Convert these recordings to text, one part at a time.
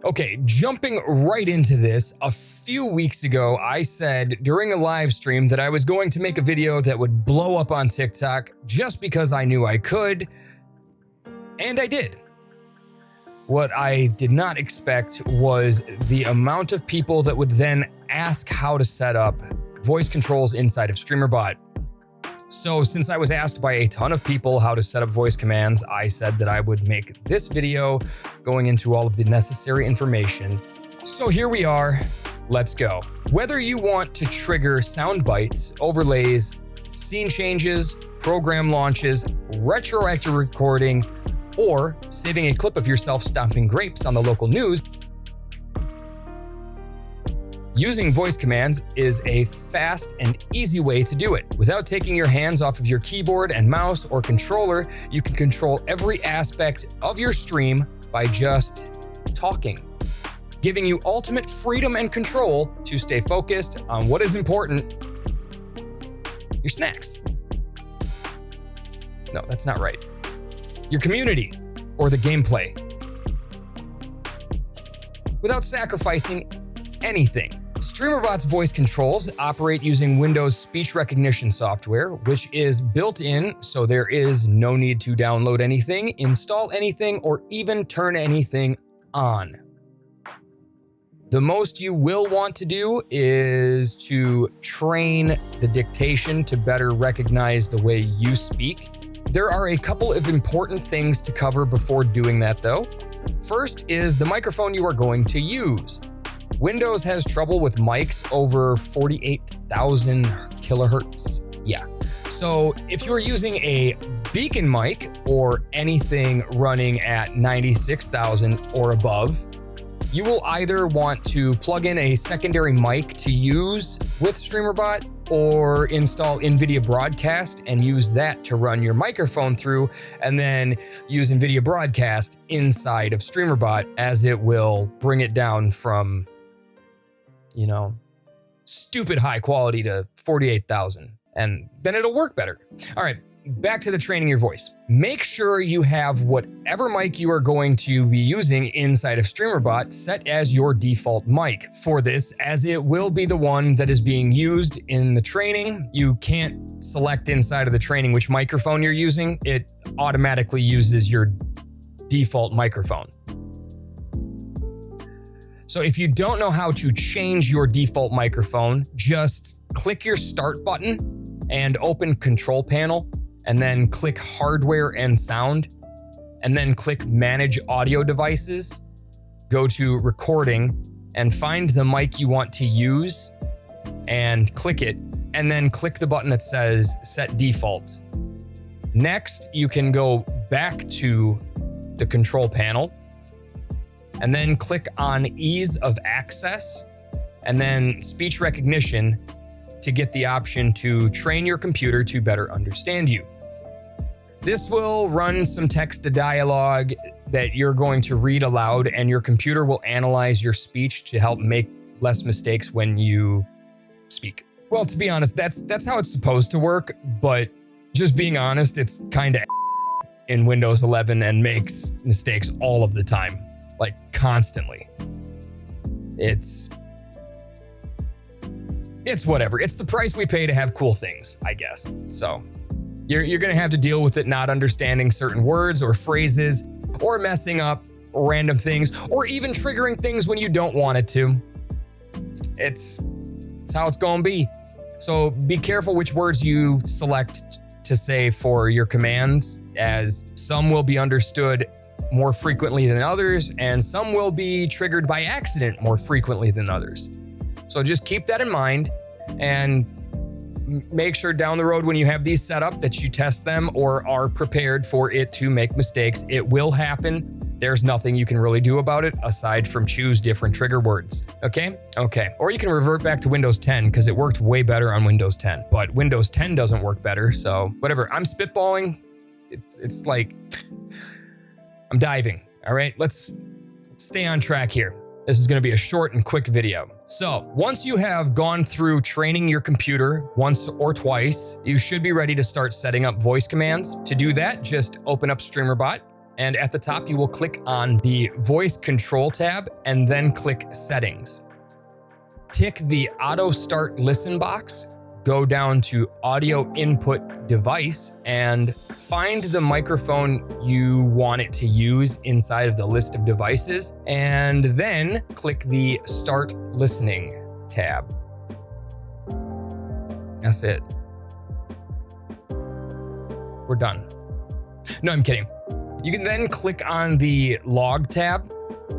Okay, jumping right into this, a few weeks ago, I said during a live stream that I was going to make a video that would blow up on TikTok just because I knew I could, and I did. What I did not expect was the amount of people that would then ask how to set up voice controls inside of StreamerBot. So since I was asked by a ton of people how to set up voice commands, I said that I would make this video going into all of the necessary information. So here we are, let's go. Whether you want to trigger sound bites, overlays, scene changes, program launches, retroactive recording, or saving a clip of yourself stomping grapes on the local news, using voice commands is a fast and easy way to do it. Without taking your hands off of your keyboard and mouse or controller, you can control every aspect of your stream by just talking, giving you ultimate freedom and control to stay focused on what is important, your snacks. No, that's not right. Your community or the gameplay, without sacrificing anything. StreamerBot's voice controls operate using Windows speech recognition software, which is built in, so there is no need to download anything, install anything, or even turn anything on. The most you will want to do is to train the dictation to better recognize the way you speak. There are a couple of important things to cover before doing that though. First is the microphone you are going to use. Windows has trouble with mics over 48,000 kilohertz. Yeah. So if you're using a beacon mic or anything running at 96,000 or above, you will either want to plug in a secondary mic to use with StreamerBot or install NVIDIA Broadcast and use that to run your microphone through, and then use NVIDIA Broadcast inside of StreamerBot, as it will bring it down from, you know, stupid high quality to 48,000, and then it'll work better. All right, back to the training your voice. Make sure you have whatever mic you are going to be using inside of StreamerBot set as your default mic for this, as it will be the one that is being used in the training. You can't select inside of the training which microphone you're using. It automatically uses your default microphone. So if you don't know how to change your default microphone, just click your start button and open Control Panel, and then click Hardware and Sound, and then click Manage Audio Devices. Go to Recording and find the mic you want to use and click it, and then click the button that says Set Default. Next, you can go back to the Control Panel and then click on Ease of Access and then Speech Recognition to get the option to train your computer to better understand you. This will run some text to dialogue that you're going to read aloud, and your computer will analyze your speech to help make less mistakes when you speak. Well, to be honest, that's how it's supposed to work, but just being honest, it's kind of in Windows 11 and makes mistakes all of the time. Like, constantly. It's whatever. It's the price we pay to have cool things, I guess. So you're gonna have to deal with it not understanding certain words or phrases, or messing up random things, or even triggering things when you don't want it to. It's how it's gonna be. So be careful which words you select to say for your commands, as some will be understood more frequently than others, and some will be triggered by accident more frequently than others. So just keep that in mind, and make sure down the road when you have these set up that you test them or are prepared for it to make mistakes. It will happen. There's nothing you can really do about it aside from choose different trigger words. Okay? Okay. Or you can revert back to Windows 10 because it worked way better on Windows 10. But Windows 10 doesn't work better, so whatever. I'm spitballing. It's like I'm diving. All right? Let's stay on track here. This is going to be a short and quick video. So once you have gone through training your computer once or twice, you should be ready to start setting up voice commands. To do that, just open up StreamerBot, And at the top, you will click on the voice control tab and then click settings. Tick the auto start listen box, go down to audio input device and find the microphone you want it to use inside of the list of devices, and then click the start listening tab. That's it. We're done. No, I'm kidding. You can then click on the log tab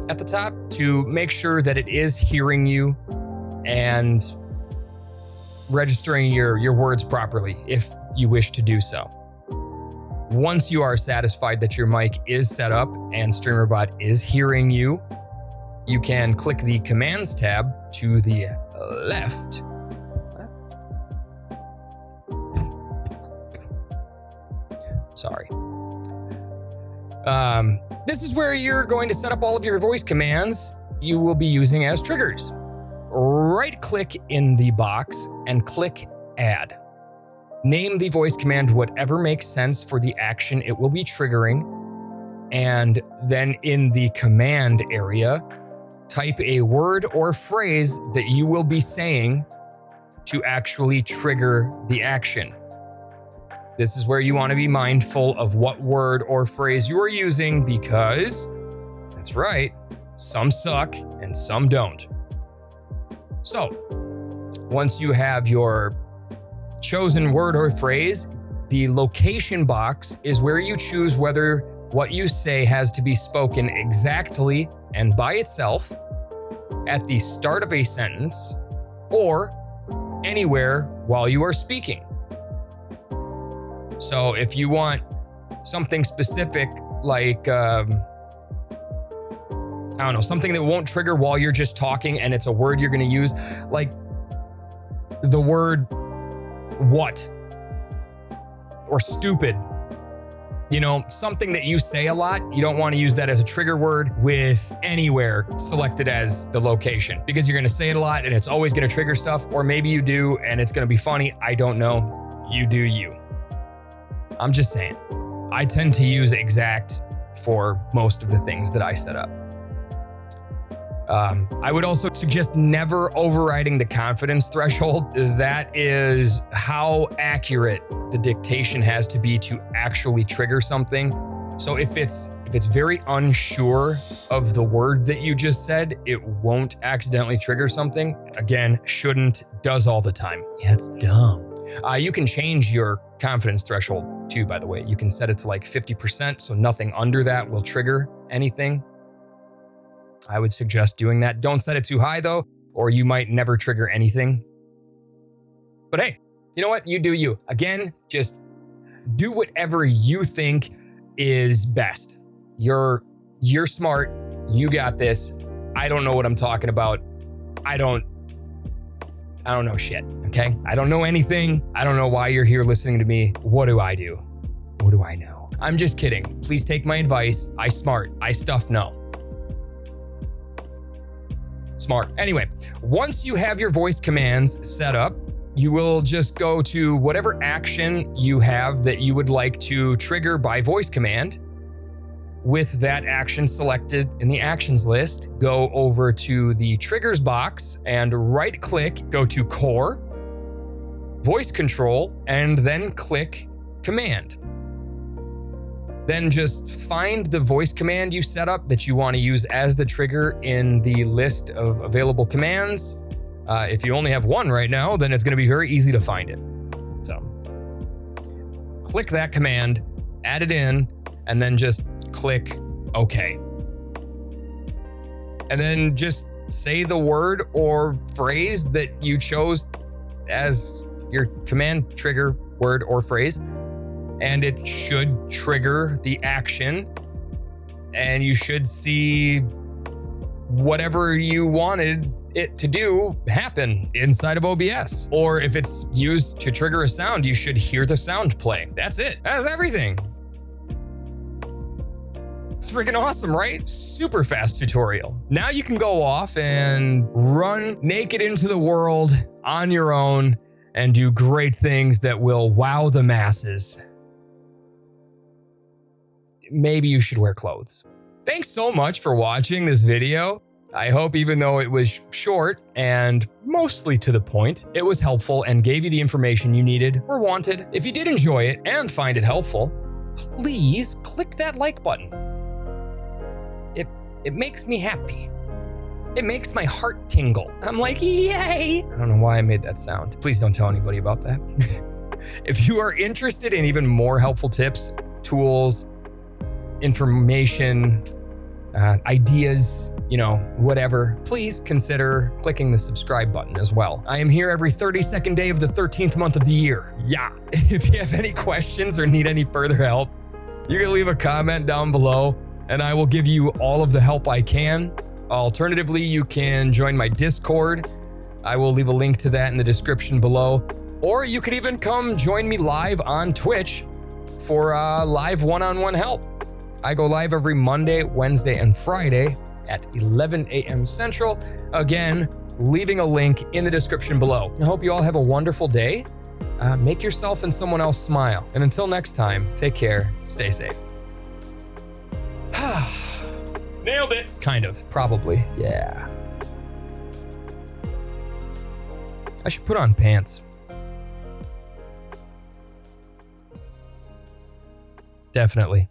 at the top to make sure that it is hearing you and registering your words properly if you wish to do so. Once you are satisfied that your mic is set up and StreamerBot is hearing you, you can click the commands tab to the left. Sorry. This is where you're going to set up all of your voice commands you will be using as triggers. Right-click in the box and click Add. Name the voice command whatever makes sense for the action it will be triggering, and then in the command area, type a word or phrase that you will be saying to actually trigger the action. This is where you want to be mindful of what word or phrase you are using because, that's right, some suck and some don't. So, once you have your chosen word or phrase, the location box is where you choose whether what you say has to be spoken exactly and by itself at the start of a sentence or anywhere while you are speaking. So if you want something specific like, I don't know, something that won't trigger while you're just talking and it's a word you're going to use, like the word what or stupid, you know, something that you say a lot, you don't want to use that as a trigger word with anywhere selected as the location because you're going to say it a lot and it's always going to trigger stuff, or maybe you do and it's going to be funny. I don't know. You do you. I'm just saying. I tend to use exact for most of the things that I set up. I would also suggest never overriding the confidence threshold. That is how accurate the dictation has to be to actually trigger something. So if it's very unsure of the word that you just said, it won't accidentally trigger something. Again, shouldn't, does all the time. Yeah, it's dumb. You can change your confidence threshold too, by the way. You can set it to like 50%, so nothing under that will trigger anything. I would suggest doing that. Don't set it too high though, or you might never trigger anything. But hey, you know what? You do you. Again, just do whatever you think is best. You're smart. You got this. I don't know what I'm talking about. I don't know shit, okay? I don't know anything. I don't know why you're here listening to me. What do I do? What do I know? I'm just kidding. Please take my advice. I smart. I stuff know. Smart. Anyway, once you have your voice commands set up, you will just go to whatever action you have that you would like to trigger by voice command. With that action selected in the actions list, go over to the triggers box and right click, go to core, voice control, and then click command. Then just find the voice command you set up that you want to use as the trigger in the list of available commands. If you only have one right now, then it's going to be very easy to find it. So click that command, add it in, and then just click OK. And then just say the word or phrase that you chose as your command trigger word or phrase, and it should trigger the action, and you should see whatever you wanted it to do happen inside of OBS. Or if it's used to trigger a sound, you should hear the sound play. That's it. That's everything. Freaking awesome, right? Super fast tutorial. Now you can go off and run naked into the world on your own and do great things that will wow the masses. maybe you should wear clothes. Thanks so much for watching this video. I hope even though it was short and mostly to the point, it was helpful and gave you the information you needed or wanted. If you did enjoy it and find it helpful, please click that like button. It makes me happy. It makes my heart tingle. I'm like, yay! I don't know why I made that sound. Please don't tell anybody about that. If you are interested in even more helpful tips, tools, information, ideas, whatever, please consider clicking the subscribe button as well. I am here every 32nd day of the 13th month of the year. Yeah. If you have any questions or need any further help, you can leave a comment down below and I will give you all of the help I can. Alternatively, you can join my Discord. I will leave a link to that in the description below. Or you could even come join me live on Twitch for live one-on-one help. I go live every Monday, Wednesday, and Friday at 11 a.m. Central. Again, leaving a link in the description below. I hope you all have a wonderful day. Make yourself and someone else smile. And until next time, take care, stay safe. Nailed it. Kind of, probably, yeah. I should put on pants. Definitely.